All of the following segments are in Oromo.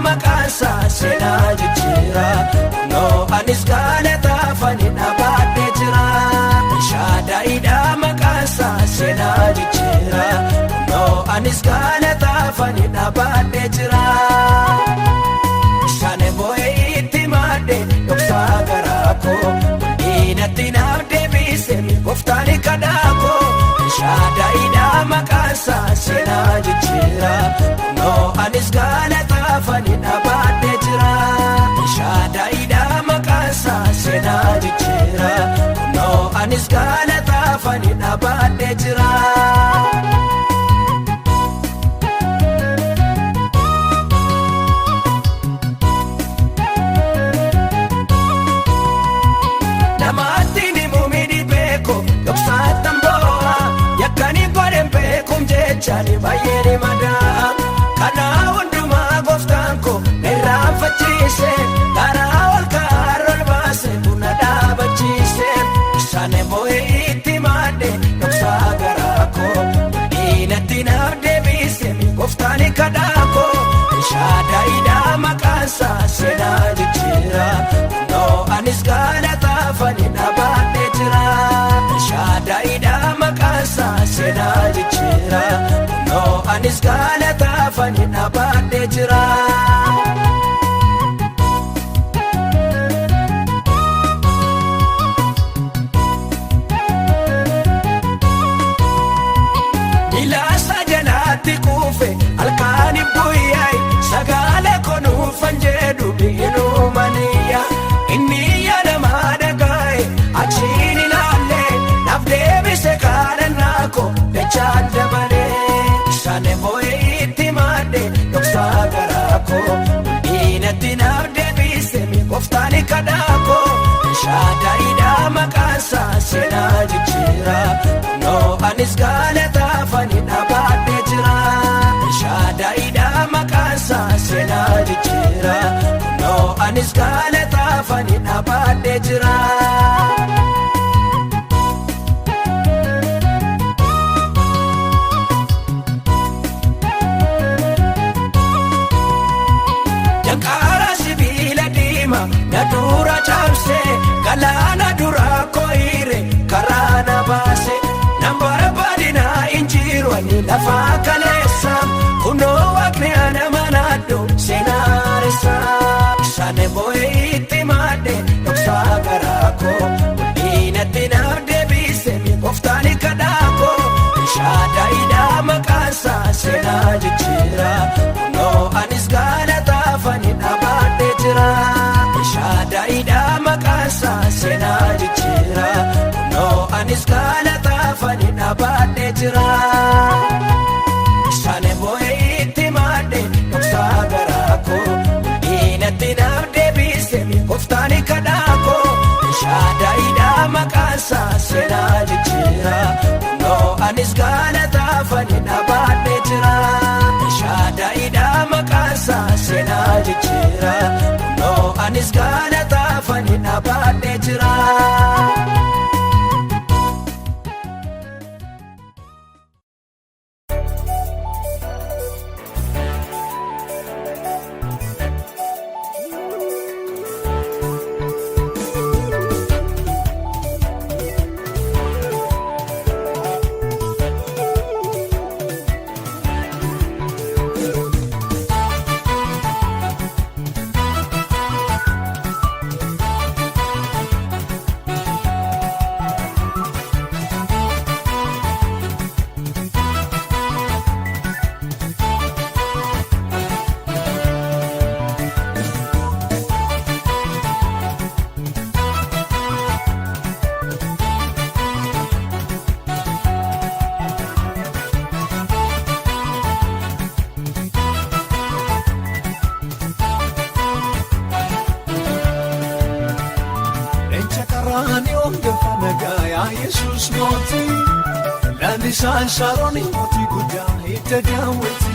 maqaansa seenaa jijjiira kunoo anis galataafani dhaabadhee jira. Shaadaa'idha maqaansa seenaa jijjiira kunoo anis galataafani dhaabadhee jira. Shaane boo'ee itti maadde dhoksaa garaa koo inatti naaf deebise gooftaan kadhaa koo. Shaadaa'idha maqaansa seenaa jijjiira kunoo anis galataafani dhaabadhee jira. Shaadaa'idha maqaansa seenaa jijjiira kunoo anis galataafani dhaabadhee jira. Chani bayeni madaa kana hundumaa gooftaan koo irraanfachiise karaa ol kaarol baase buna dhaabachiise. Shaane boo'ee itti maadde dhoksaa garaa koo inatti naaf deebise gooftaan kadhaa koo. Shaadaa'idha maqaansa seenaa jijjiira kunoo anis galataafani dhaabadhee jira. Shaadaa'idha maqaansa seenaa jijjiira kunoo anis galataafani dhaabadhee jira. Ilaasa jalaatti kuufe halkaani buyyaayi sagalee konuufan jedhu biyyinuu maniyya inni yaadamaa dhagaaye achiin ilaalle naaf deebise kadhannaa koo dachaan dabalee. Shaane boo'ee itti maadde dhoksaa garaa koo inatti naaf deebise gooftaan kadhaa koo. Shaadaa'idha maqaansa seenaa jijjiira kunoo anis galataafani dhaabadhee jira. Shaadaa'idha maqaansa seenaa jijjiira kunoo anis galataafani dhaabadhee jira. Danqaara sibiila diima na dura cabse galaana dura koyire karaa na baase nan barbaadina injiru ani lafa kaleessa kunoo waaqni ana manaaddo seenaaressa. Shaane boo'ee itti maadde dhoksaa garaa koo inatti naaf deebise gooftaan kadhaa koo. Shaadaa'idha maqaansa seenaa jijjiira kunoo anis galataafani dhaabadhee jira. Shaadaa'idha maqaansa seenaa jijjiira kunoo anis galataafani dhaabadhee jira. Shaane boo'ee itti maadde dhoksaa garaa koo inatti naaf deebise gooftaan kadhaa koo. Shaadaa'idha maqaansa seenaa jijjiira kunoo anis galataafani dhaabadhee jira. Shaadaa'idha maqaansa seenaa jijjiira kunoo anis galataafani dhaabadhee jira. Yesus moti Lanisan saroni moti guda itadawati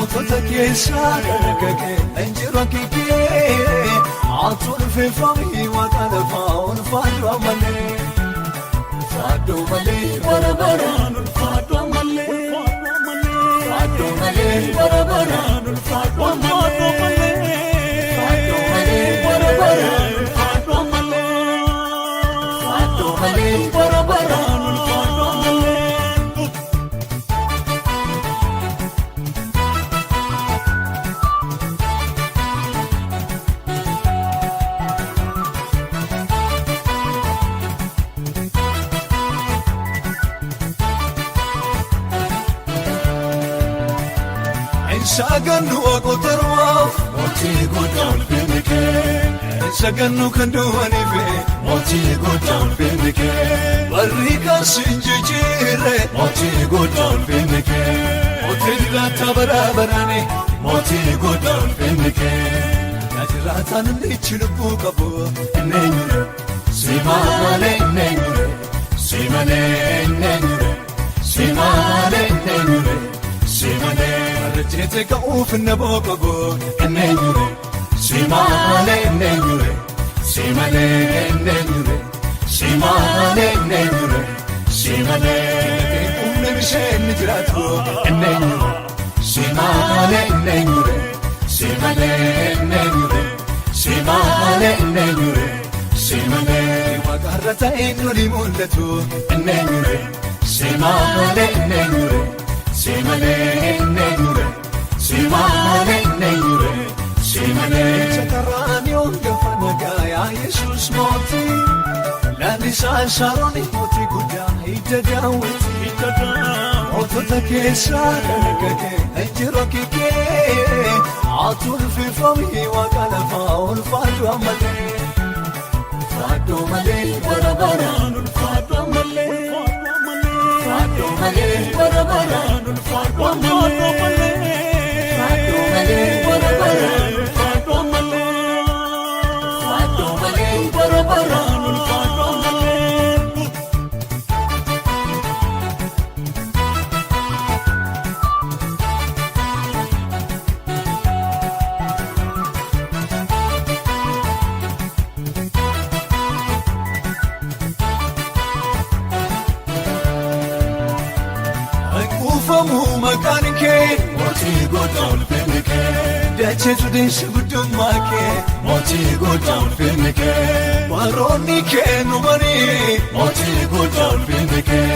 Otota kesa kake enjiro kike Atul fe fami wakana faun fadu amale Fadu male barabaran fadu male Fadu male barabaran fadu male Sagannu akotarwaaf mootii guddaa ulfinni kee. Sagannu kan duwwaniife mootii guddaa ulfinni kee. Barri kaasiin jijjiirre mootii guddaa ulfinni kee. Mootii jiraata baraabarani mootii guddaa ulfinni kee. Jiraataan inni lubbuu qabu eenyuure simaalee eenyuure simalee eenyuure simaalee eenyuure simalee arjete ka'uuf naboo qabu eenyuure simaalee eenyuure simalee eenyuure simaalee eenyuure simalee humna bisheen jiraatu eenyuure simaalee eenyuure simalee eenyuure simalee eenyuure simalee waaqarra ta'ee nuni mul'atu eenyuure simalee eenyuure simalee eenyuure simalee eenyuure simalee sakaraan yoo gafa nagaa yaa Yesuus mootii lalisaan Sharooni mootii guddaa hidda daawwiti mootota keessaa dargagee injiroo kikee atuun fiifamii waaqa lafaa ulfaatu ammalee ulfaatu malee barabaraan ulfaatu malee ulfaatu malee barabaraan ulfaatu malee ulfaatu malee barabaraan ulfaatu malee ulfaatu malee barabaraan ulfaatu malee. Kuufamu maqaan kee mootii guddaa ulfinni kee. Dacheetu deesha guddummaa kee mootii guddaa ulfinni kee. Baroonni kee numanii mootii guddaa ulfinni kee.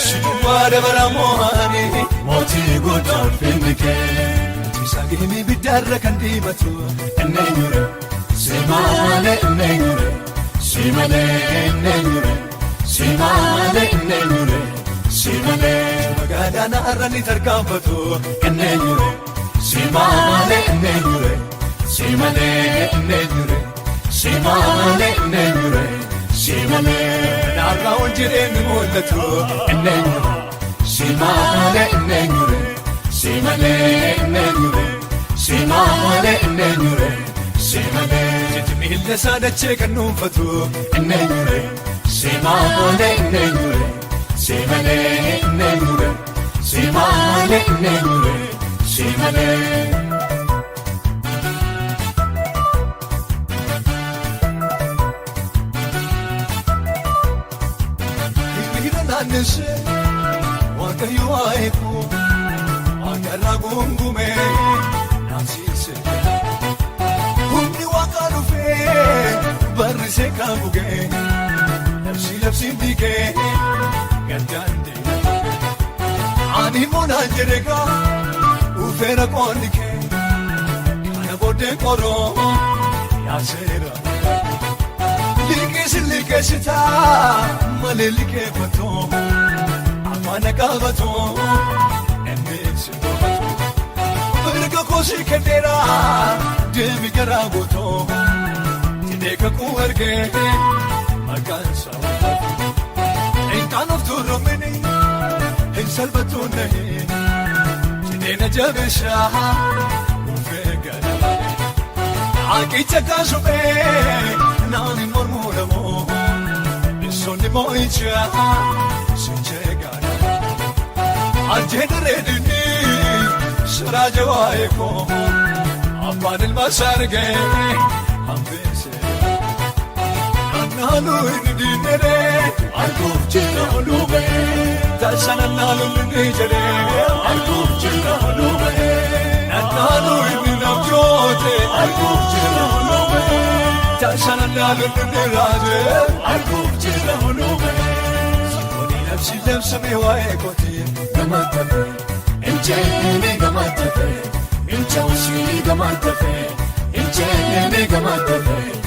Shiddumaa dabaramoo haanii mootii guddaa ulfinni kee. Sageemii biddaarra kan diimatu eenyuure simaalee eenyuure simalee eenyuure simaalee eenyuure simalee. Magaalaan har'aani tarkaanfatu eenyuure simaalee eenyuure simalee eenyuure simaalee eenyuure simalee. Naarraa ol jireenyi mul'atu eenyuure simaalee eenyuure simalee eenyuure simaalee eenyuure simalee. Jijjiirri isaa dachee kan dhuunfatu eenyuure simaalee eenyuure. Simalee eenyuure simalee eenyuure simalee. Hiriira naannessee waaqayyo waayeeku waaqarraa gungume naamsiise. Humni waaqaa dhufee barrisee kan bugee labsiin dhiigee. Ani monaan jedhegaa ufeera qoonni kee kana booddee qoroo yaaseera. Liqeessitaa malee liqeeffatoo afaan qaabatoo embeeksitoo mirga koosii kenneera deemi garaa gootoo tidee kakuu ergee maqaan isaa. Kan of tuurumini hin salphatuun nahee jireenya jabeessaa dhufee gala. Aqicha kaasumee naani mormuu lamoo bisoonni moo'ichaa sinjee gala. Aljee reedini siraa jawaa'ee koo abbaan ilma sargee hambeesee. Naalu inni diinee arguuf jira olubee taasisa naalu inni jedhee arguuf jira olubee naalu inni namjoote arguuf jira olubee taasisa naalu inni raajee arguuf jira olubee. Sikooni labsamee waa'ee kootee gamatti hafee injeenii gamatti hafee injawusii gamatti hafee injeenii gamatti hafee.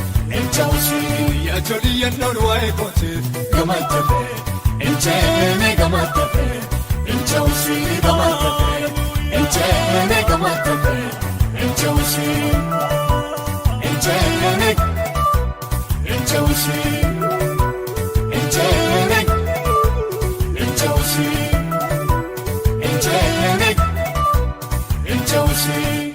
Injawusii yaajolii yennoon waa'ee kootiif gamatti hafee injeenii gamatti hafee injawusii gamatti hafee Injene kamatame Injausi Injene Injausi Injene Injausi Injene Injausi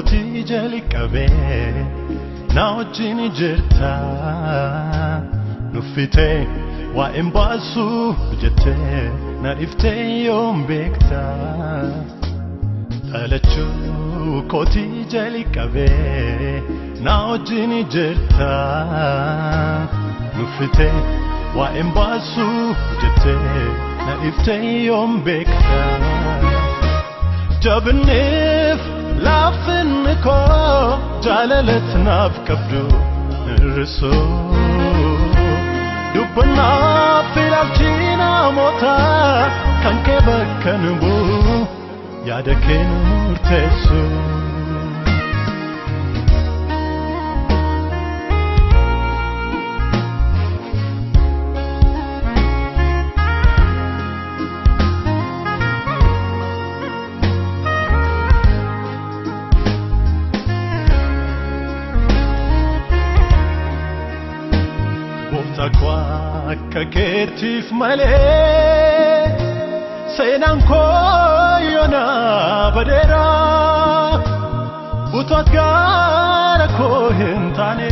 koti jalqabe na wajjin jirta nuffite waa'een baasu jette na dhifte yoom beekta dhalachuu koti jalqabe na wajjin jirta nuffite waa'een baasu jette na dhifte yoom beekta jabneef laaffinni koo jaalalat naaf qabdu irrisu dubbanaaf ilaalchi namoota kan kee bakka hin bu'u yaada kee murteessu akka keetiif malee seenaan koo yoona badeera utuu gara koo hin taane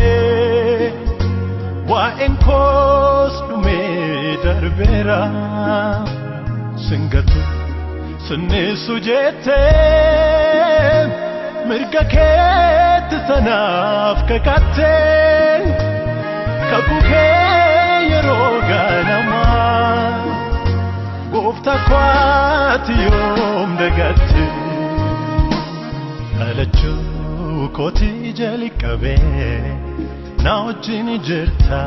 waa'een koos dhumee darbeera singatu sinnisu jettee mirga keetti sanaaf kakattee kakuu roganama gofta kwati yom dagatti alachu koti jalqabe na wajjin jirta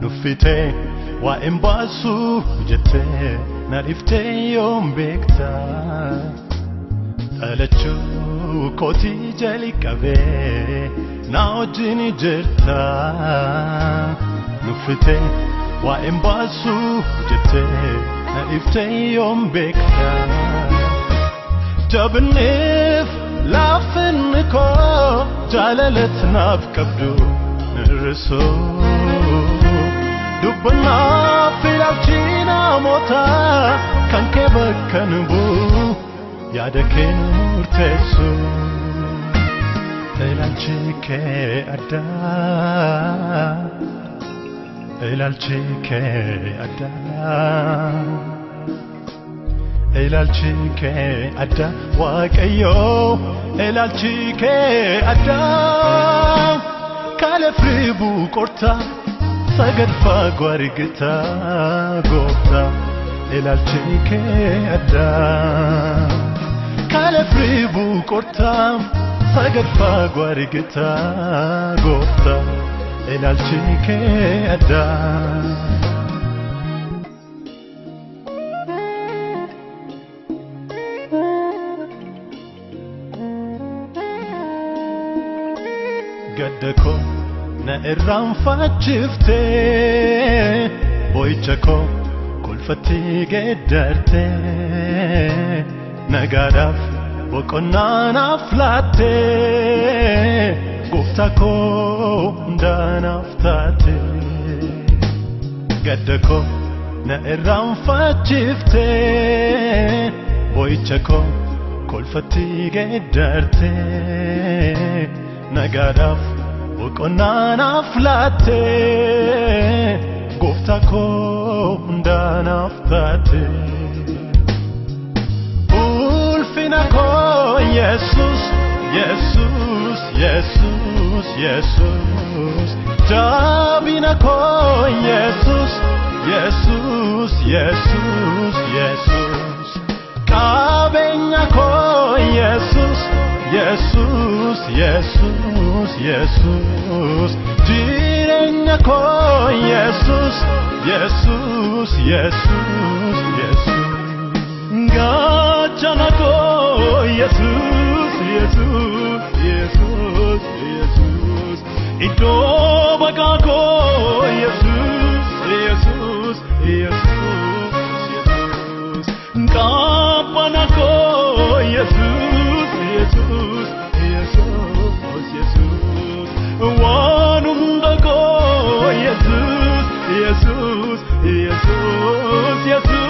nuffite waa'een baasu jette na dhifte yoom beekta alachu koti jalqabe na wajjin jirta nuffite waa'een baasu jette na dhifte yoom beekta jabneef laaffinni koo jaalalat naaf qabdu irrisu dubbanaaf ilaalchi namoota kan kee bakka hin bu'u yaada kee murteessu ilaalchi kee addaa ilaalchi kee addaa ilaalchi kee addaa waaqayyoo ilaalchi kee addaa kaale firibuu qorta sagadfaa gwargita goofta ilaalchi kee addaa kaale firibuu qorta sagadfaa gwargita goofta ilaalchi kee addaa gadda koo na irraanfachiifte boo'icha koo kolfatti geeddarte nagaadhaaf boqonnaa naaf laatte gooftaa koo hundaanaaf taate gadda koo na irraanfachiifte boo'icha koo kolfatti geeddarte nagaadhaaf boqonnaa naaf laatte gooftaa koo hundaanaaf taate ulfina koo Yesus Yesus Yesus Yesus jabina koo Yesus Yesus Yesus Yesus qabeenya koo Yesus Yesus Yesus Yesus jireenya koo Yesus Yesus Yesus Yesus gachana koo Yesus Yesus Yesus Yesus iddoo baqaa koo Yesus Yesus Yesus Yesus qabbana koo Yesus Yesus Yesus Yesus waan hunda koo Yesus Yesus Yesus Yesus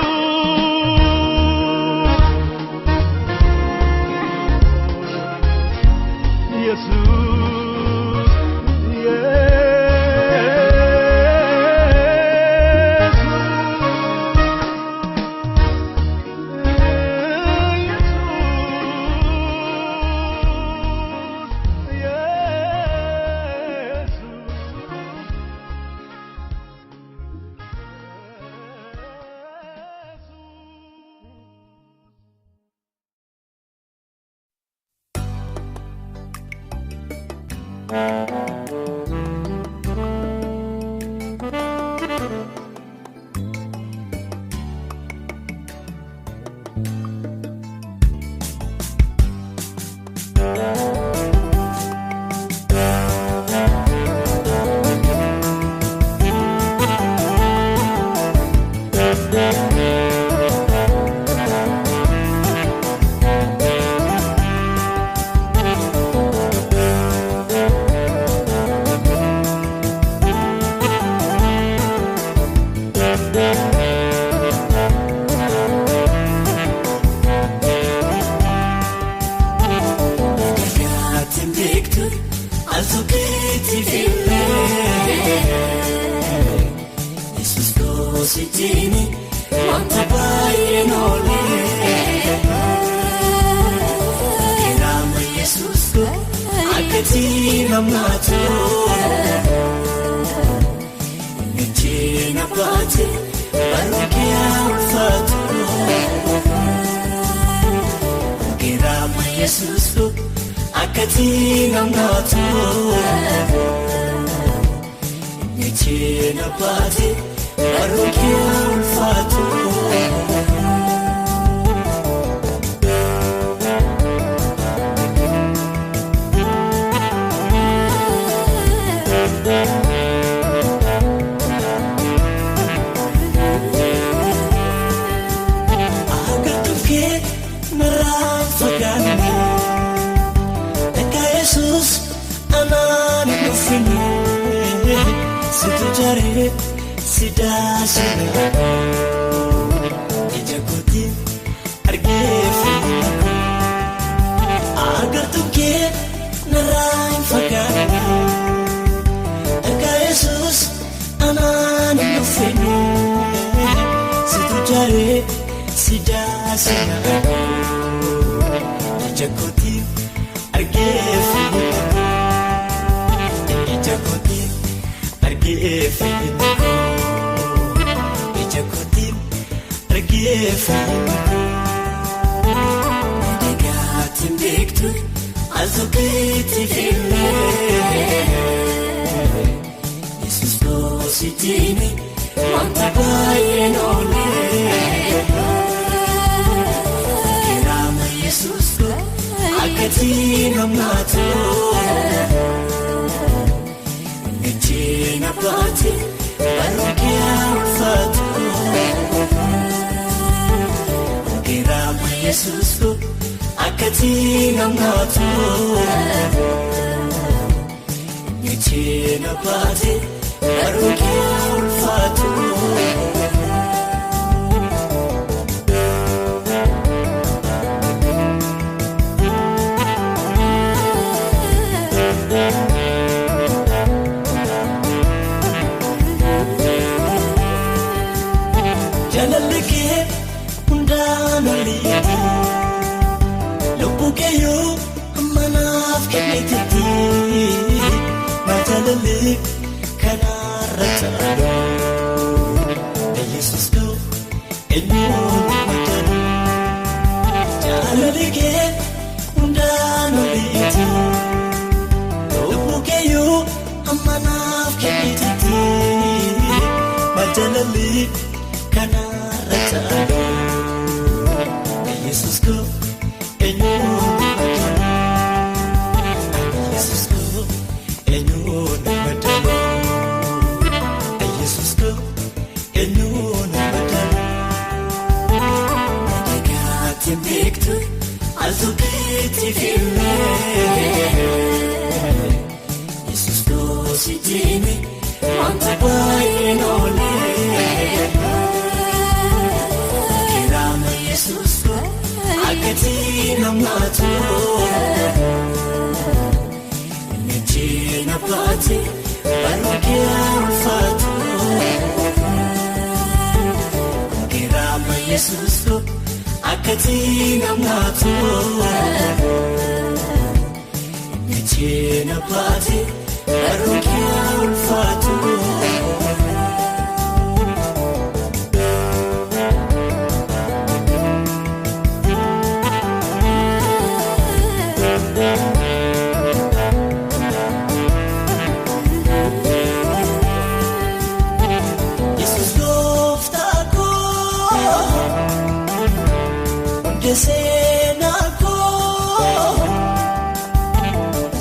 Desenako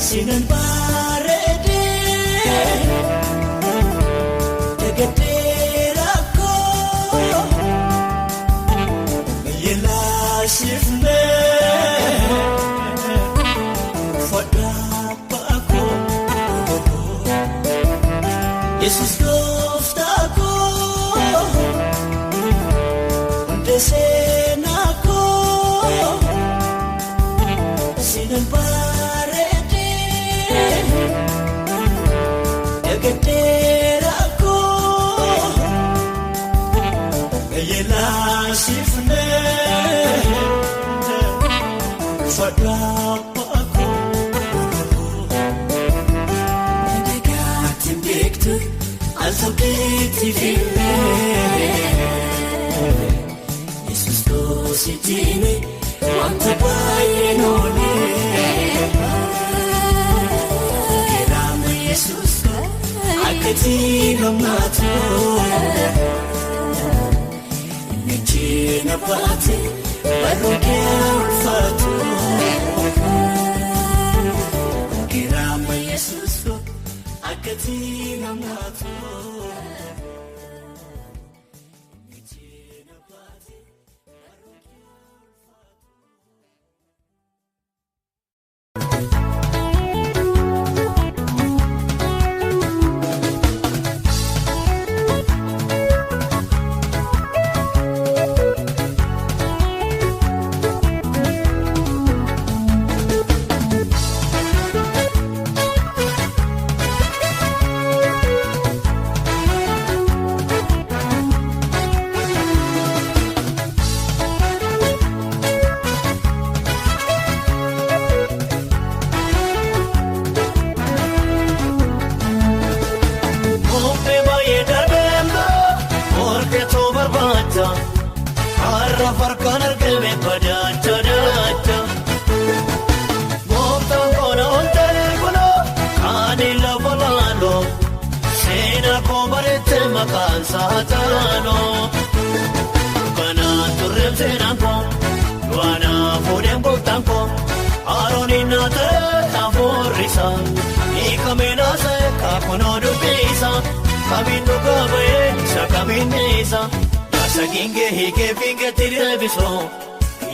sinan parede tegeterako yelasifne fadapako Jesus doftako desenako sinan parede tegeterako yelasifne fadapako negatim diktu alfabetifinne Jesus dositine wanta bayenone kerama Jesus akatina mato nechina pati baruke ulfatu kerama Jesus akatina mato Satano kana turremsenanko wana fodemko tanko aronina te aforisa ikamenase kakonodu pisa kabindu kabe sakabinesa saginge hike finge tirebiso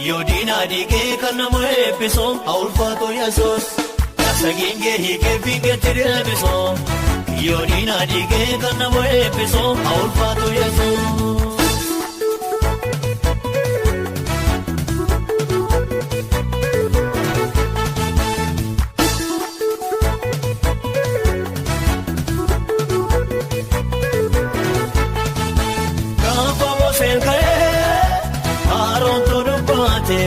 yodina dike kana moepiso aulfato yasos saginge hike finge tirebiso Yodina dige kana moepiso aulfato Jesus Kafa moselka aron todo bate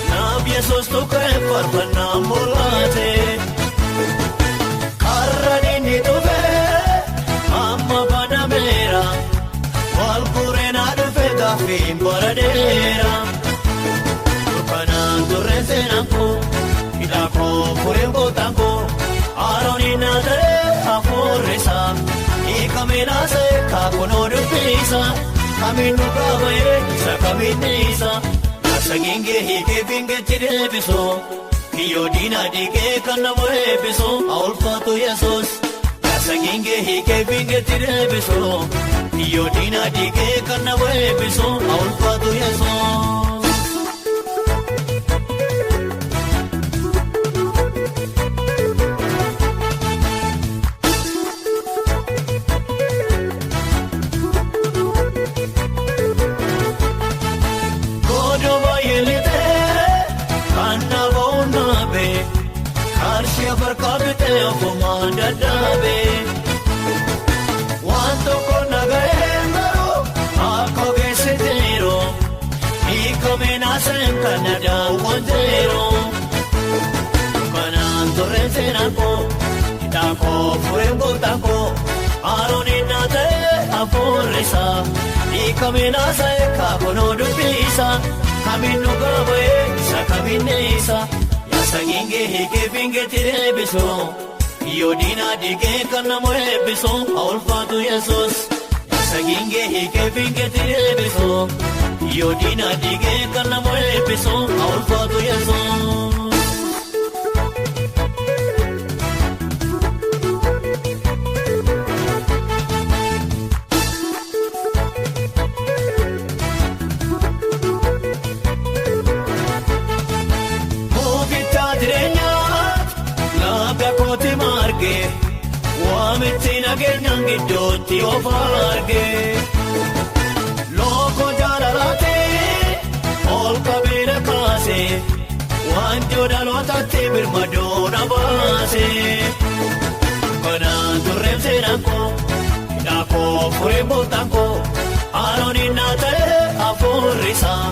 Nab Jesus to kay parvana molate Karani to Amma bana mera wal purena de feda fin paradera Kana turrensenanko idako purengo tanko aronina de aforesa ikamena se kakonodu pisa kaminu kabaye sakaminesa saginge hike binge tirebiso yodina dike kana moebiso aulfato Jesus Saginge hike binge tirebiso Yodina dike kana webiso aulfatu yeso Kodo bayelite kana bonabe Karshia barkabite afumanda dabe Wanto kona gaendaro ako gesetero Ikomena sen Canada ukontero Kana torrensenako Itako furengo tako Aronina te aforesa Ikomena sen kakonodu pisa Kaminu kabe sakaminesa Yasaginge hike binge tirebiso Yodina dige kana moebiso aulfatu Jesus Saginge hike binge tirebiso Yoo diina digee kan nama eebbisu haa ulfaatu Yesuus. Waamichi nageenyaan gidduutti of argee looko jaalalaatee ol qabeera kaasee waanjoo dhalootatti birmadoona baasee kanaan turreef seenaan koo hidhaa koo furee bootaan koo haaloon innaa ta'e hafuurrisaa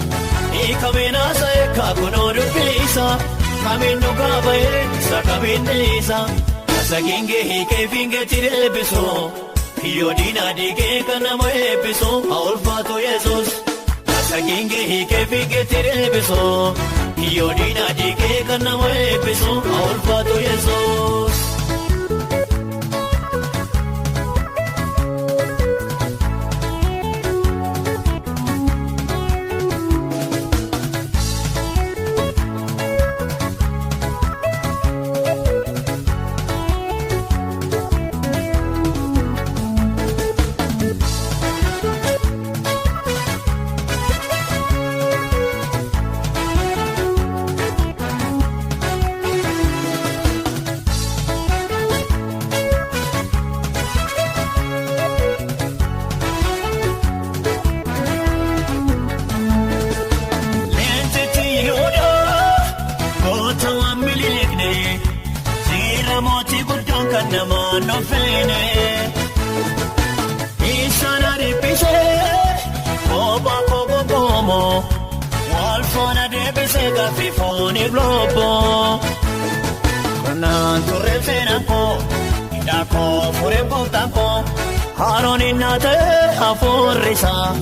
hiikameen haasa'e kaakunoo dubbisaa kamiin dhugaa ba'ee isa kamiin dhiisaa. Saginge hike finge tireebiso yoo diina digee kan nama eebbisu haa ulfaatu Yesuus. Saginge hike finge tireebiso yoo diina digee kan nama eebbisu haa ulfaatu Yesuus. Kanaan turreef seenaan koo hidhaa koo furee bootaan koo haaloon innaa ta'e hafuurrisaa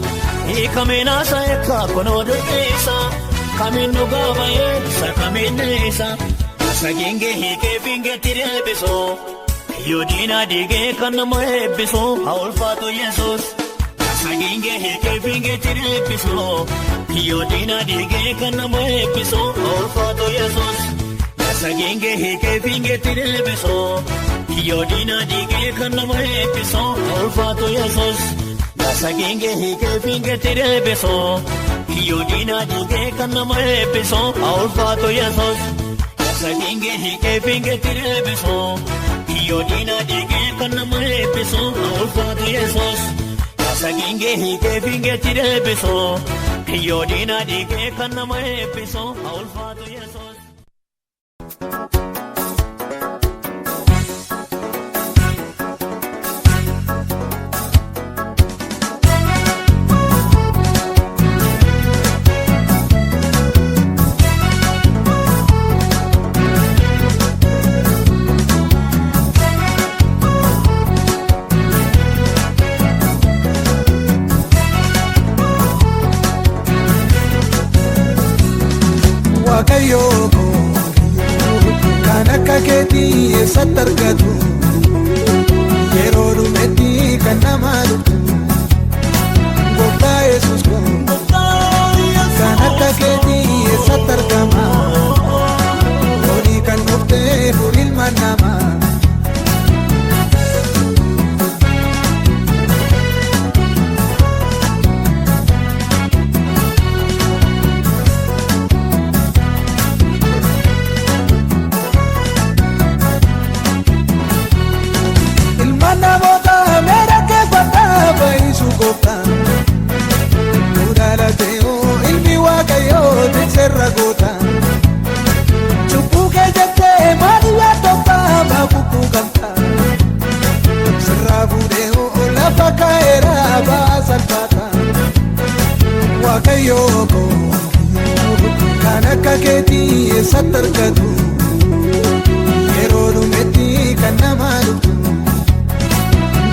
hiikameen haasa'e kaakunoo dubbisaa kamiin dhugaa ba'ee isa kamiin dhiisaa. Saginge hikee finge tireebiso yoo diina digee kan nama eebbisu haa ulfaatu Yesuus. Saginge hikee finge tireebiso yoo diina digee kan nama eebbisu haa ulfaatu Yesuus. Saginge hike finge tireebiso yoo diina digee kan nama eebbisu haa ulfaatu Yesuus. Saginge hike finge tireebiso yoo diina digee kan nama eebbisu haa ulfaatu Yesuus. Saginge hike finge tireebiso yoo diina digee kan nama eebbisu haa ulfaatu Yesuus. Saginge hike finge tireebiso yoo diina digee kan nama eebbisu haa ulfaatu Yesuus. Waaqayyoo kan akka keetii eessatti argatu yeroo dhumetti kan nama dhugdu gooftaa Yesuus kan akka keetii eessatti argama horii kan dhuftee furii ilma namaa. Waaqayyoo kan akka keetii eessatti argatu yeroo dhumetti kan nama dhugdu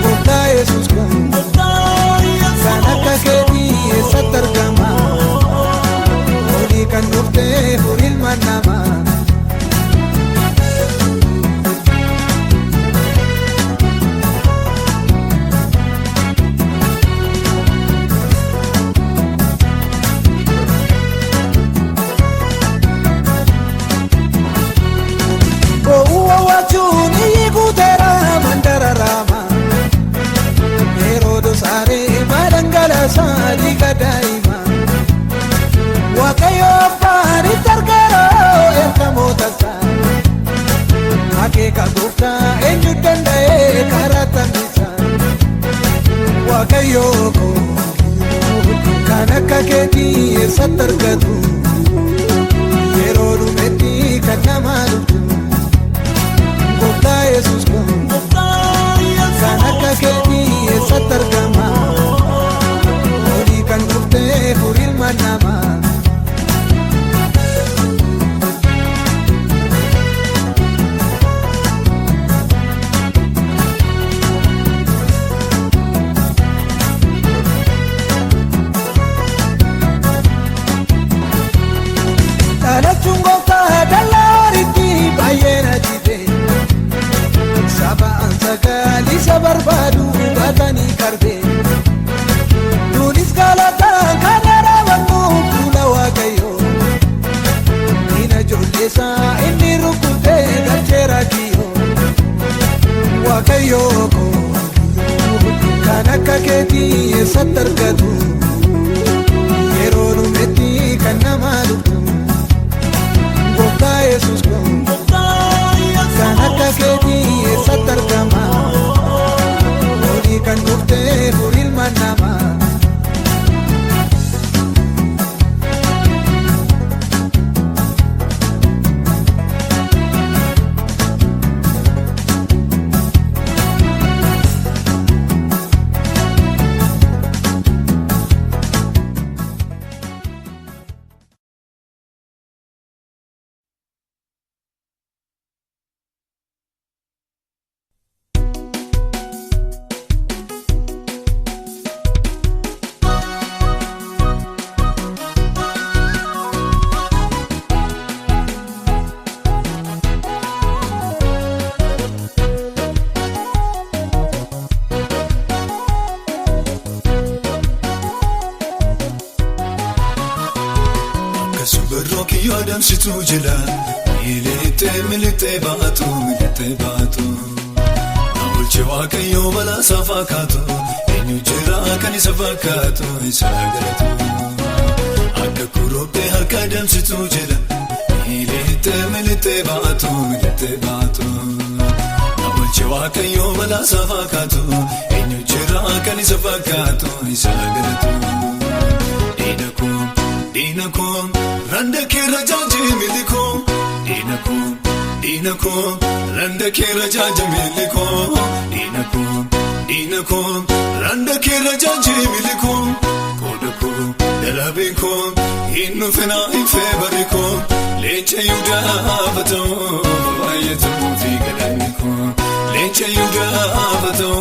gooftaa Yesuus kan akka keetii eessatti argama horii kan dhuftee furii ilma namaa. waaqayyo afaani targaro ergamoota isaa akeeka gooftaa eenyu danda'ee karaa tambisaa waaqayyo koo kan akka keetii eessatti argatu yeroo dhumetti kan nama dhuftu gooftaa Yesuus koo kan akka keetii eessatti argama olii kan dhuftee ilma namaa barbadu batani karbe dunis galata kanara wangu kula wakayo ina jolesa inni rukute gachera kiyo wakayo ko kanaka keti esatargatu yeronu meti kanamalu goka Yesus ko kanaka keti esatargama kan dhuftee ilma namaa Situ jila milite baatu Namulche waaqayyo bala safakatu Enyu jira kan isa fakatu isa galatu Akka kurobe harka damsitu jila milite baatu Namulche waaqayyo bala safakatu Enyu jira kan isa fakatu isa galatu Dinakum randa kera jaji milikum Dinakum randa kera jaji milikum Dinakum randa kera jaji milikum Kodakum dalabikum innu fena infebarikum Leche yuda abato bayetu fi gadanikum Leche yuda abato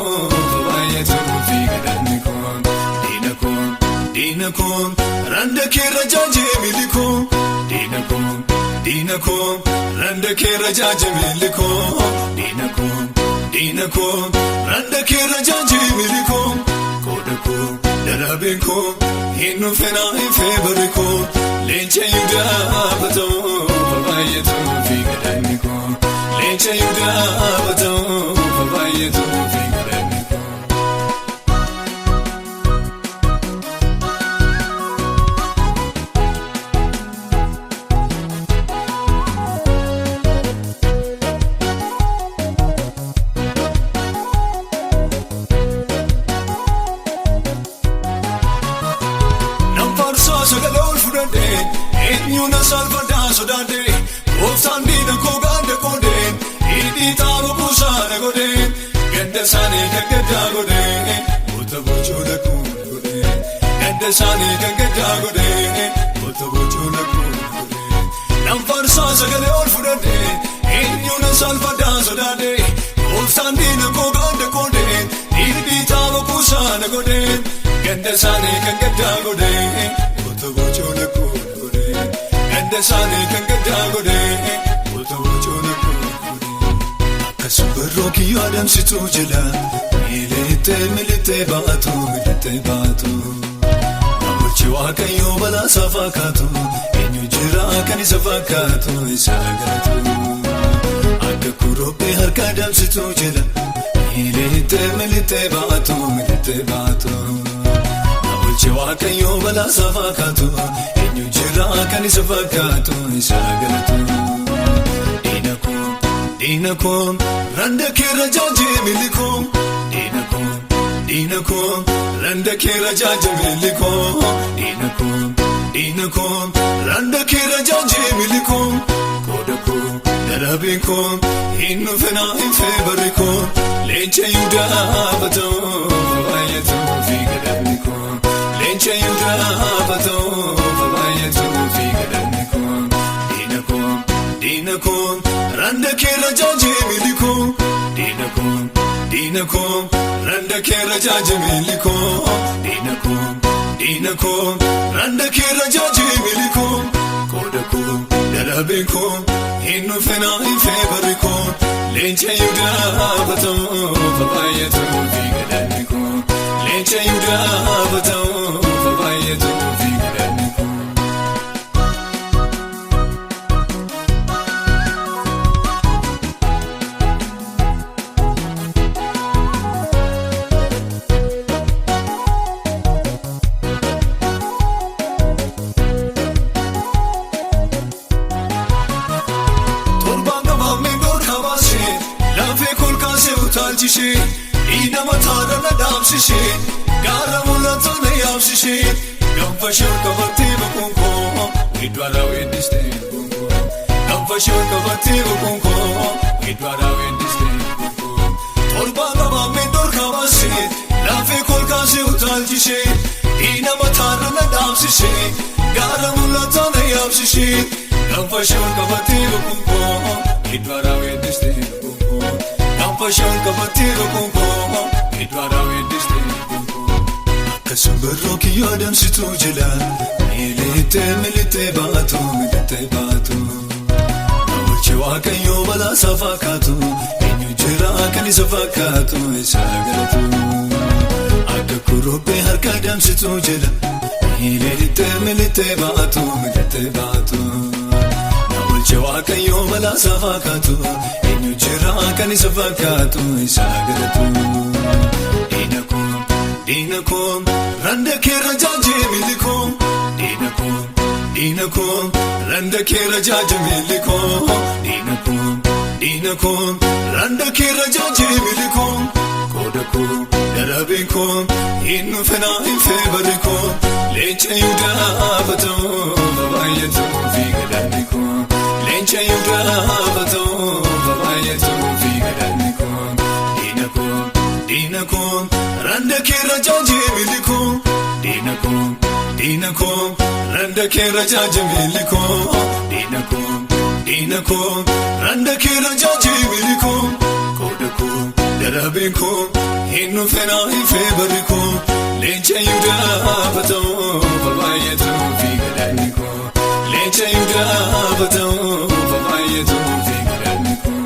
bayetu fi gadanikum Dinakum randa kera jaji milikum Dinakum randa kera jaji milikum Dinakum randa kera jaji milikum Kodakum dalabikum innu fena infebarikum Leche yuda abato bayetu fi gadanikum Leche yuda abato bayetu fi gadanikum Enyuna salvada sodade Ofsandina kogande kode Idi taro kusana kode Gende sani kengeda kode Uta bochona kode Gende sani kengeda kode Uta bochona kode Namfarsa sagale orfudade Enyuna salvada sodade Ofsandina kogande kode Idi taro kusana kode Gende sani kengeda kode Uta bochona kode Desani kengeda gode Uta bochona kode Akasubaro kiyo adamsitu jila Milite baatu Namulche waaqayyo bala safakatu Enyu jira kan isa fakatu isa galatu Akka kurobe harka adamsitu jila Milite baatu Namulche waaqayyo bala safakatu eenyu jira kan isa fakkaatu isaa galatu. Diina koo randa keera jaajee milikoo. Diina koo randa keera jaajee milikoo. Diina koo randa keera jaajee milikoo. Kooda koo darabee koo hin fena hin feebare koo. Leenca Yihudaa batoo baay'atoo fi gadhabni koo. Leenca Yihudaa batoo baay'atoo fi gadhabni koo. Diina koo randa keera jaajee milikoo. Diina koo randa keera jaajee milikoo. Diina koo randa keera jaajee milikoo. Kooda koo darabee koo hin fena hin feebare koo. Leenca Yihudaa batoo baay'atoo fi gadhabni koo. Leenca Yihudaa batoo baay'atoo fi gadhabni koo. Ina matara na damsishe, gara mulata na yamsishe. Gamfashon kabate bukunko, idwara wendiste bukunko. Gamfashon kabate bukunko, idwara wendiste bukunko. Torba gaba mendor kabase, lafe kolkase utalchishe. Ina matara na damsishe, gara mulata na yamsishe. Gamfashon kabate bukunko, idwara wendiste bukunko. Gamfashon kabate bukunko, idwara wendiste bukunko. Akkasuma kiyyoo deemsitu jila, milite baatu. Nawalchi waaqayyoo balaa isaa fakkaatu, eenyu jira kan isa fakkaatu isaa galatu. Akka kuruphee harka deemsitu jila, milite baatu. Nawalchi waaqayyoo balaa isaa fakkaatu, eenyu jira kan isa fakkaatu isaa galatu. Diina koo randa keera jaajee milikoo. Diina koo randa keera jaajee milikoo. Diina koo randa keera jaajee milikoo. Kooda koo darabee koo hin fena hin feebare koo. Leenca Yihudaa batoo baay'atoo fi gadhabni koo. Leenca Yihudaa batoo baay'atoo fi gadhabni koo. Diina koo randa keera jaajee milikoo. Diina koo randa keera jaajee milikoo. Diina koo randa keera jaajee milikoo. Kooda koo darabee koo hin fena hin feebare koo. Leenca Yihudaa batoo baay'atoo fi gadhabni koo. Leenca Yihudaa batoo baay'atoo fi gadhabni koo.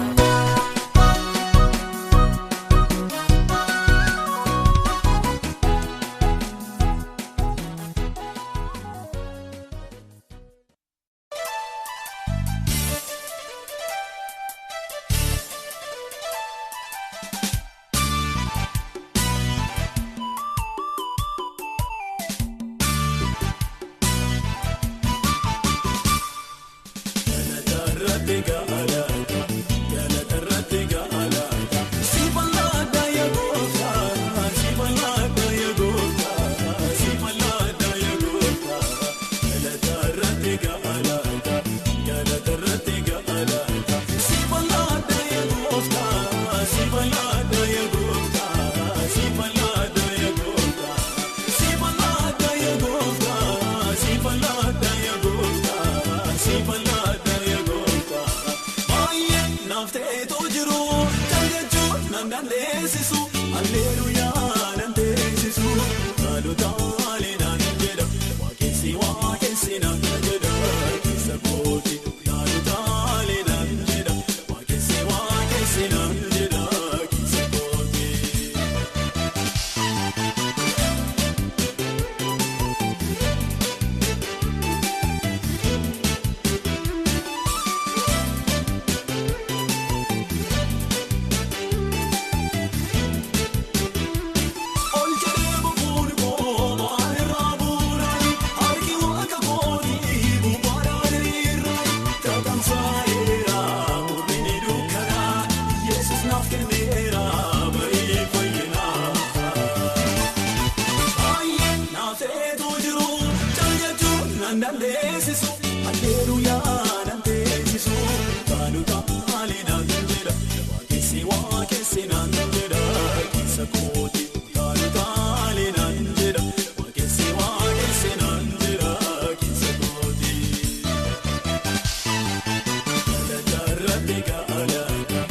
dandeessisu alleluuyaa nan teessisu kaanu taali nan jedha waaqessi nan jedha keessa kooti kaanu taali nan jedha waaqessi nan jedha keessa kooti galatarratti gaalaka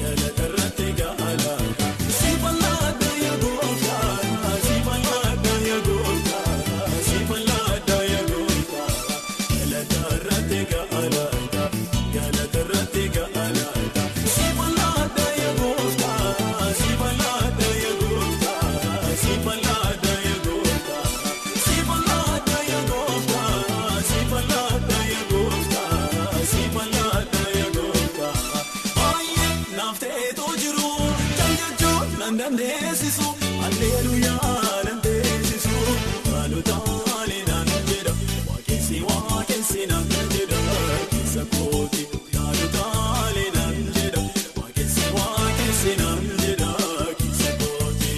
galatarratti gaalaka si bal'aadha yaa gooftaa si bal'aadha yaa gooftaa si bal'aadha yaa gooftaa galatarratti gaalaka galatarratti gaalaka si bal'aadha yaa gooftaa si bal'aadha yaa gooftaa si bal'aadha yaa gooftaa si bal'aadha yaa gooftaa si bal'aadha yaa gooftaa si bal'aadha yaa gooftaa baay'ee naaf ta'eetoo jiru jajjachuun nan dandeessisu alleluuyaa nan teessisu kaanu taali nan jedha waaqessi nan jedha keessa kooti kaanu taali nan jedha waaqessi nan jedha keessa kooti.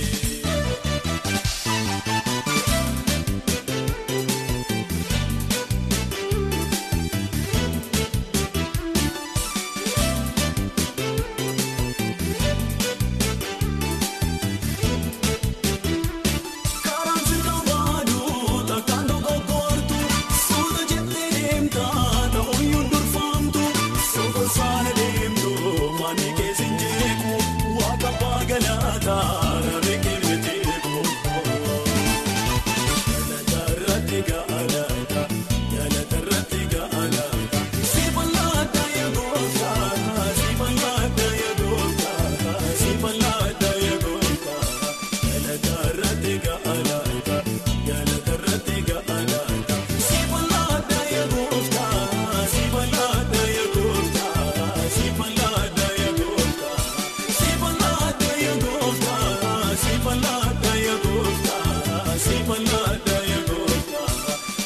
Karaan sirna baaduu takkaan dogoggortu suuta jettee deemta ta'uyyuu durfamtu sofa saana deemtu manni keessin jeeku waaqa abbaa galaataa rarree keenya jeeku galatarratti gaalaka galatarratti gaalaka si bal'aadha yaa gooftaa si bal'aadha yaa gooftaa si bal'aadha yaa gooftaa galatarratti gaalaka galatarratti gaalaka si bal'aadha yaa gooftaa si bal'aadha yaa gooftaa si bal'aadha yaa gooftaa si bal'aadha yaa gooftaa si bal'aadha yaa gooftaa si bal'aadha yaa gooftaa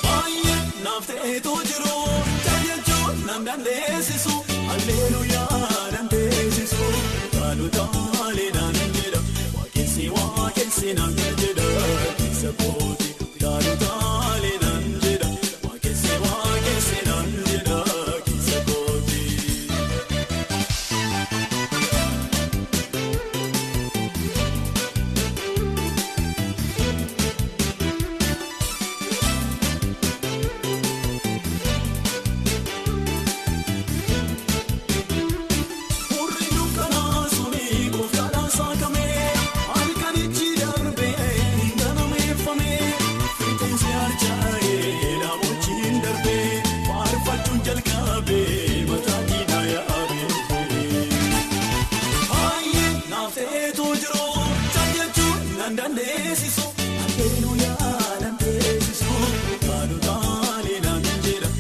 baay'ee naaf ta'eetoo jiru jajjachuun nan dandeessisu alleluuyaa nan teessisu kaanu taali nan jedha waaqessi nan jedha keessa kooti kaanu taali nan jedha waaqessi nan jedha keessa kooti. Hurri dukkanaa suni gooftaadhaan saakamee halkanichi darbee ganameeffamee fiixeensi harcaa'ee dhaamochiin darbee faarfachuun jalqabee mataa diinaa yaa'abee baay'ee naaf ta'eetoo jiru jajjachuun nan dandeessisu alleluuyaa nan teessisu kaanu taali nan jedha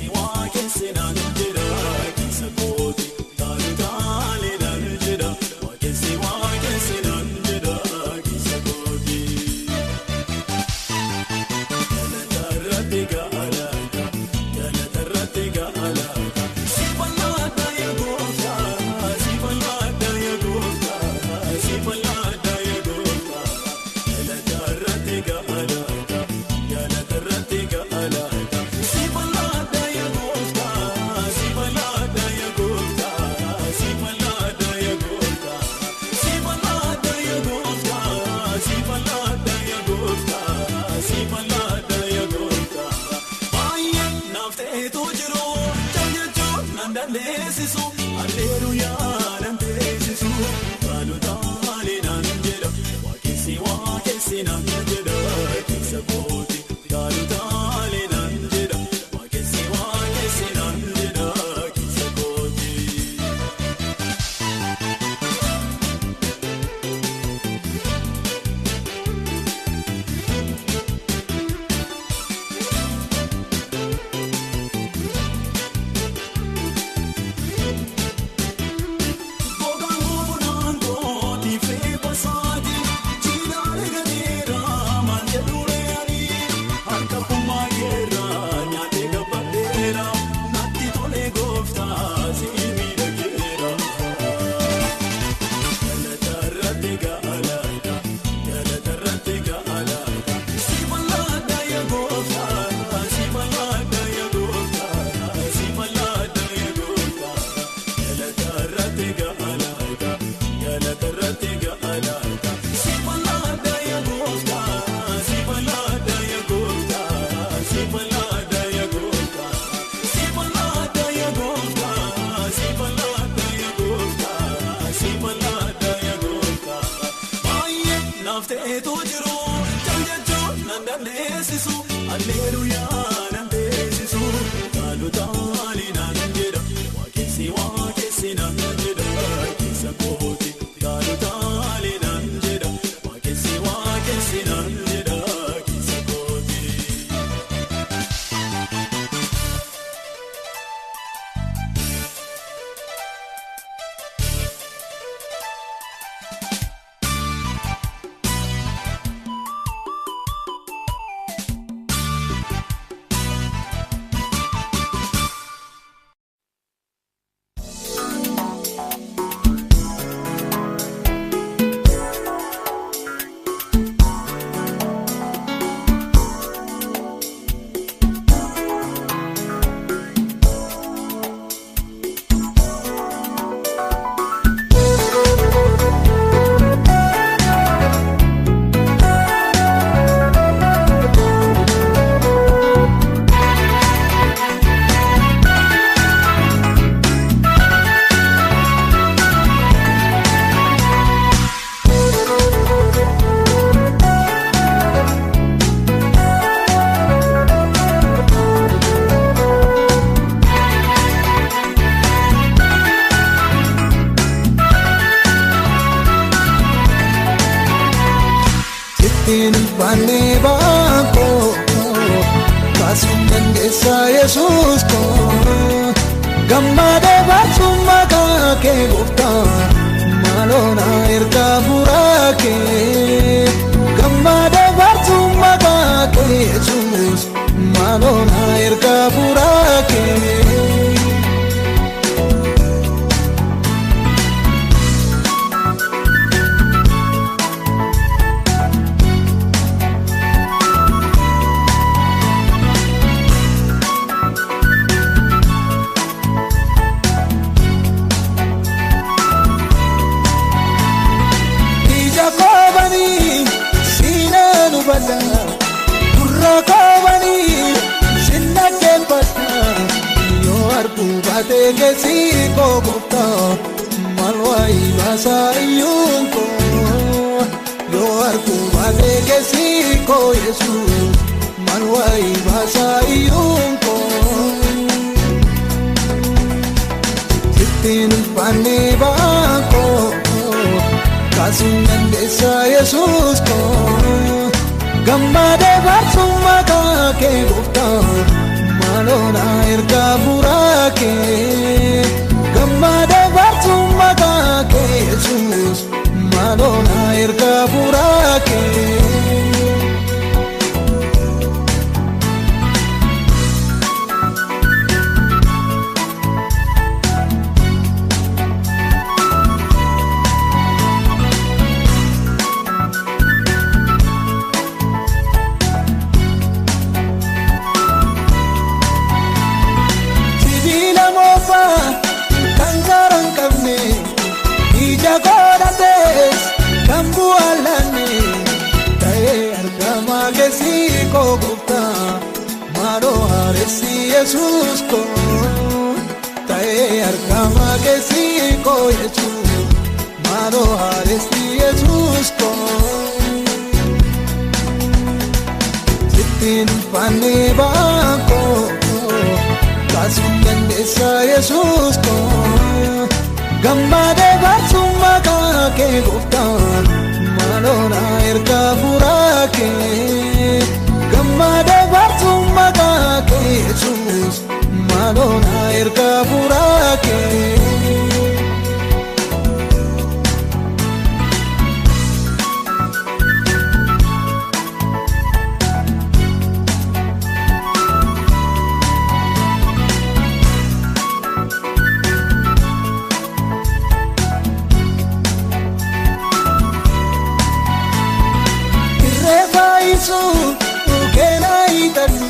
waaqessi nan jedha keessa kooti kaanu taali nan jedha waaqessi nan jedha keessa kooti. Galatarratti gaalaka galatarratti gaalaka si bal'aadha yaa gooftaa si bal'aadha yaa gooftaa si bal'aadha yaa gooftaa galatarratti gaalaka galatarratti gaalaka si bal'aadha yaa gooftaa si bal'aadha yaa gooftaa si bal'aadha yaa gooftaa si bal'aadha yaa gooftaa si bal'aadha yaa gooftaa si bal'aadha yaa gooftaa baay'ee naaf ta'eetoo jiru jajjachuun nan dandeessisu alleluuyaa nan teessisu kaanu taali nan jedha waaqessi nan jedha keessa kooti kaanu taali nan jedha waaqessi nan jedha keessa kooti. ta'etu jiru jaljachuun nan dandeessisu alleluuyaa nan beeksisu gaalotaalii nan jedha waaqessi nan jedha keessa kooti gaalotaalii nan jedha waaqessi nan jedha keessa kooti. Yesus ko gammade batsumma ke gufta malona erka burake gammade batsumma ke Yesus malona erka burake Gurra kabani sinna kempata yo arku bate ke si ko gupta malwai basa yunko yo arku bate ke si ko Yesus malwai basa yunko sitin pani bako kasungan desa Yesus ko gammade batsumma ke gufta malona erka burake gammade batsumma ke Yesus malona erka burake ko gupta maro haresi Yesus ko tae arkama ke si ko Yesus maro haresi Yesus ko sitin pani bako kasungan desa Yesus ko gammade batsumma ke gupta malona erka burake gammade batsumma ke Yesus malona erka burake kenai tanu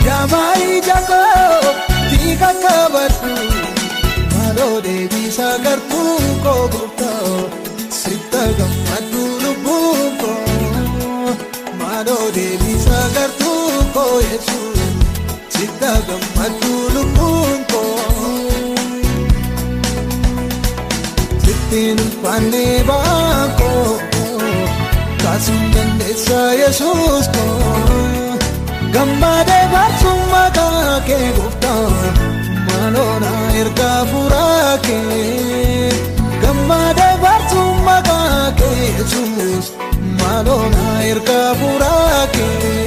jamai jako tiga kabatu maro devi sagartu ko gupta sita gammatu lubuko maro devi sagartu ko Yesus sita gammatu lubuko sitin pani bako kaasuun dandeessa Yesuus koo gammadee baasuun maqaa kee gooftaa maaloo na ergaa furaa kee gammadee baasuun maqaa kee Yesuus maaloo na ergaa furaa kee.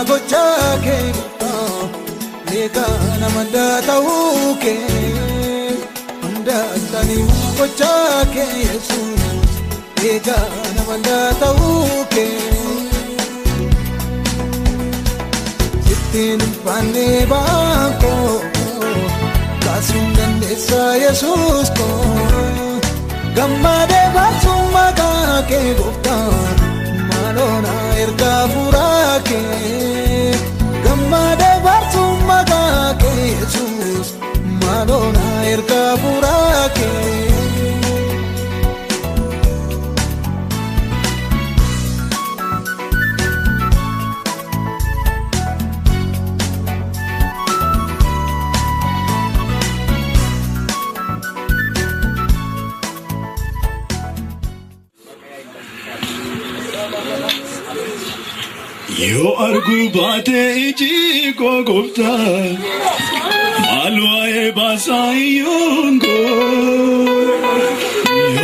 Gochaa kee leekaa nama ta'uu kee hundaatanii gochaa kee Yesuus leekaa nama ta'uu kee ittiin ulfaannee baakoo kaasuun dandeessa Yesuus koo gammadee baasuun maqaa kee gooftaa maaloo na ergaa furaa kee gammadee baasuun maqaa kee Yesuus maaloo na ergaa furaa kee. Yoo arguu baatee iji koo gooftaa maal waa'ee baasaa iyyuun koo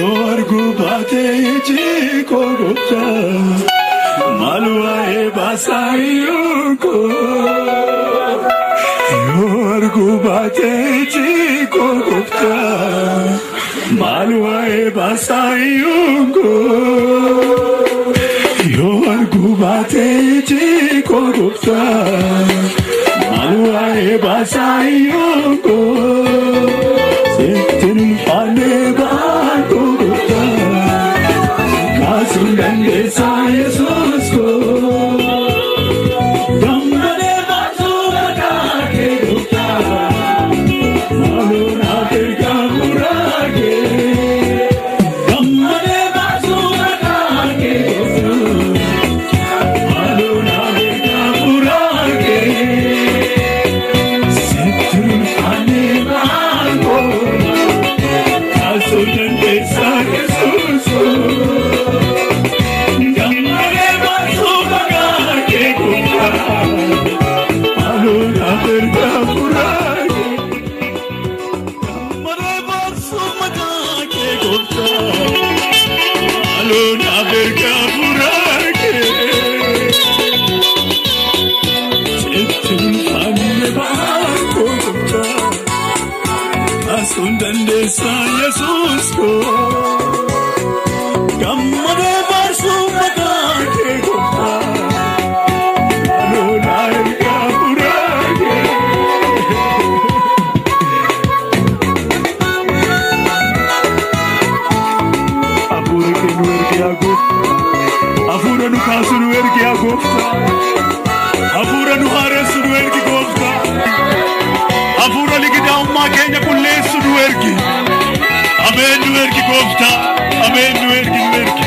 yoo arguu baatee iji koo gooftaa maal waa'ee baasaa iyyuun koo yoo arguu baatee iji koo gooftaa maal waa'ee baasaa iyyuun koo. Yoo arguu baatee iji koo gooftaa maal waa'ee baasaa iyyuun koo sittiin ulfaannee baakoo gooftaa kaasuun dandeessa Yesuus koo gammadee baasuu maqaa kee gooftaa maaloo naaf ergaa furaa kee gammadee baasuu maqaa kee Yesuus koo gammadee baasuu maqaa kee gooftaa maaloo na ergaa furaa kee. Hafuura kee nu ergi yaa gooftaa hafuura nu kaasu nu ergi yaa gooftaa hafuura nu haaressu nu ergi gooftaa hafuura ligidaa'ummaa keenya qulleessu nu ergi. Ameen nu ergi gooftaa ameen nu ergi nu ergi.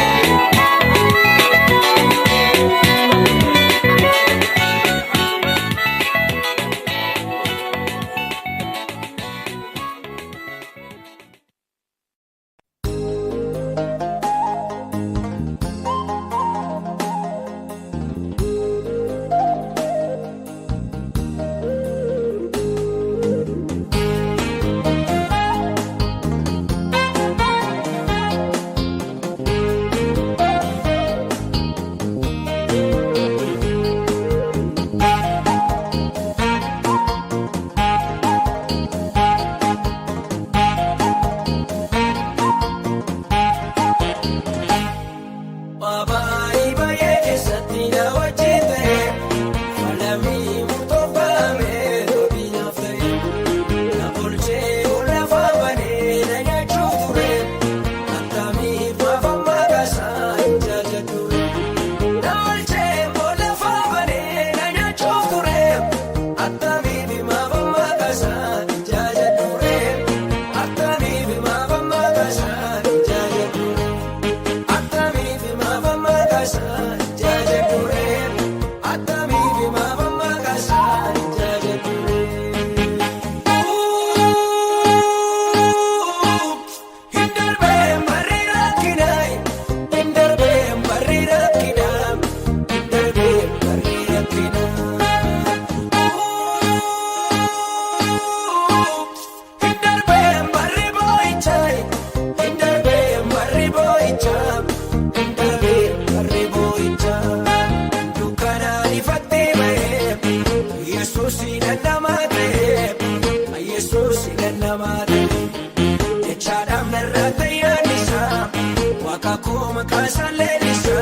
leellisa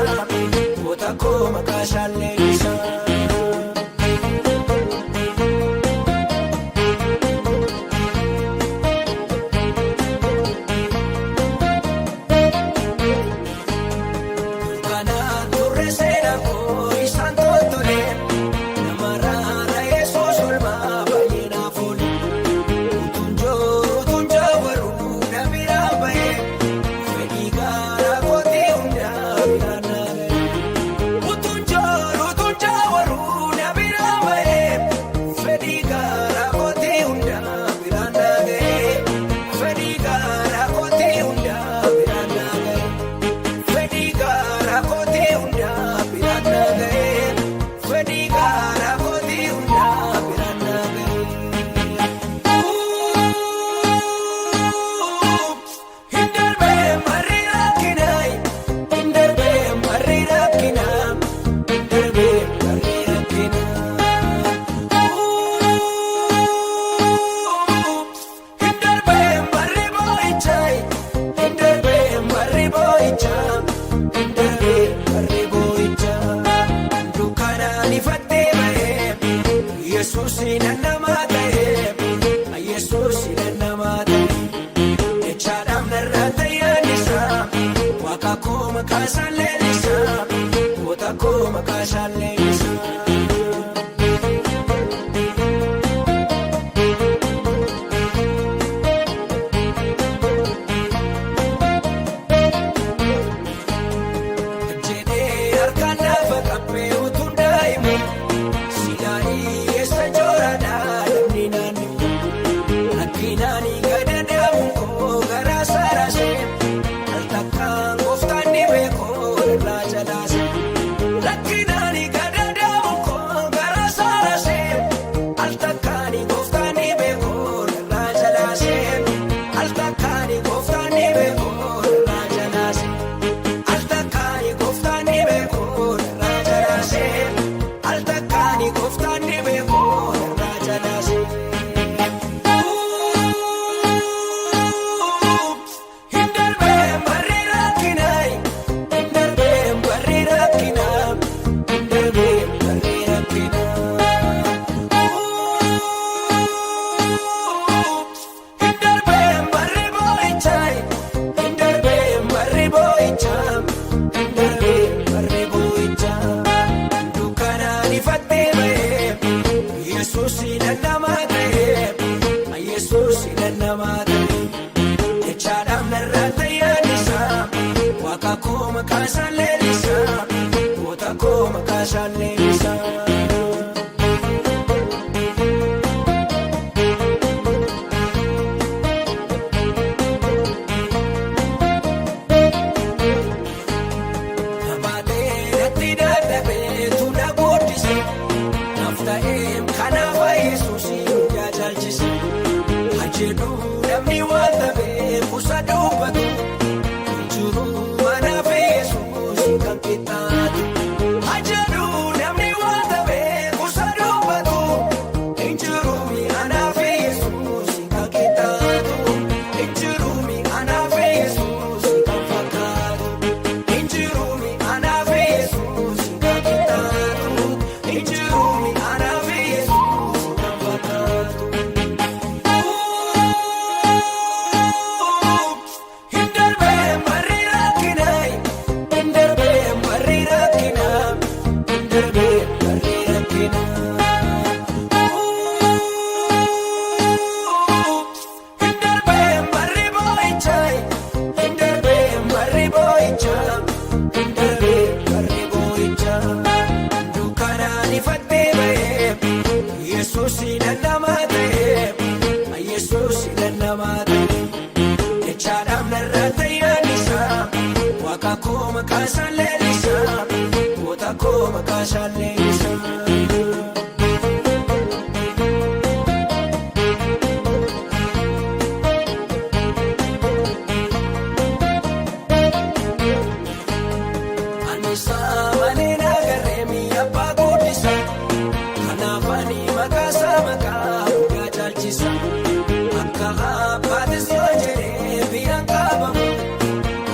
goota koo maqaashaan leellisa.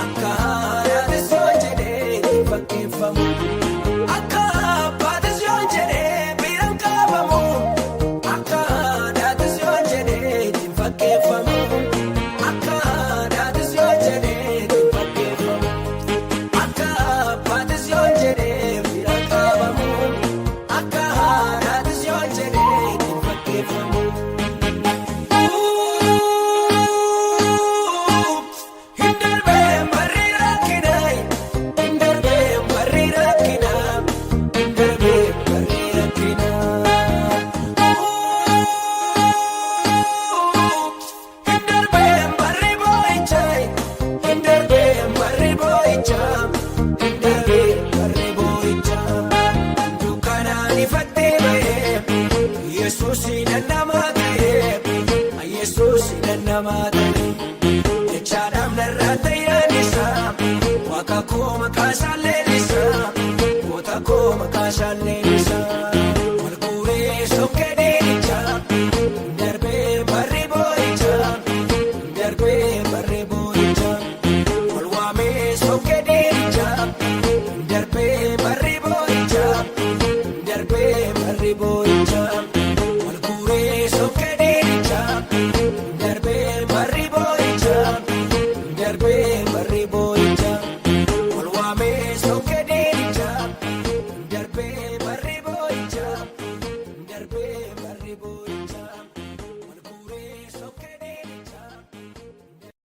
Akka haadha soo jedhee namaa ta'e Yesuus namaa ta'e jechaadhaaf narraa ta'an isaa waaqa koo maqaa isaallee isaa goota koo maqaa isaallee isaa wal guuree sokkee deemichaa darbee barri boo'ichaa darbee barri boo'ichaa wal waamee sokkee deemichaa darbee barri boo'ichaa darbee barri boo'ichaa wal guuree sokkee deemichaa darbee barri boo'ichaa darbee barri boo'ichaa wal waamee sokkee deemichaa darbee barri boo'ichaa darbee barri boo'ichaa.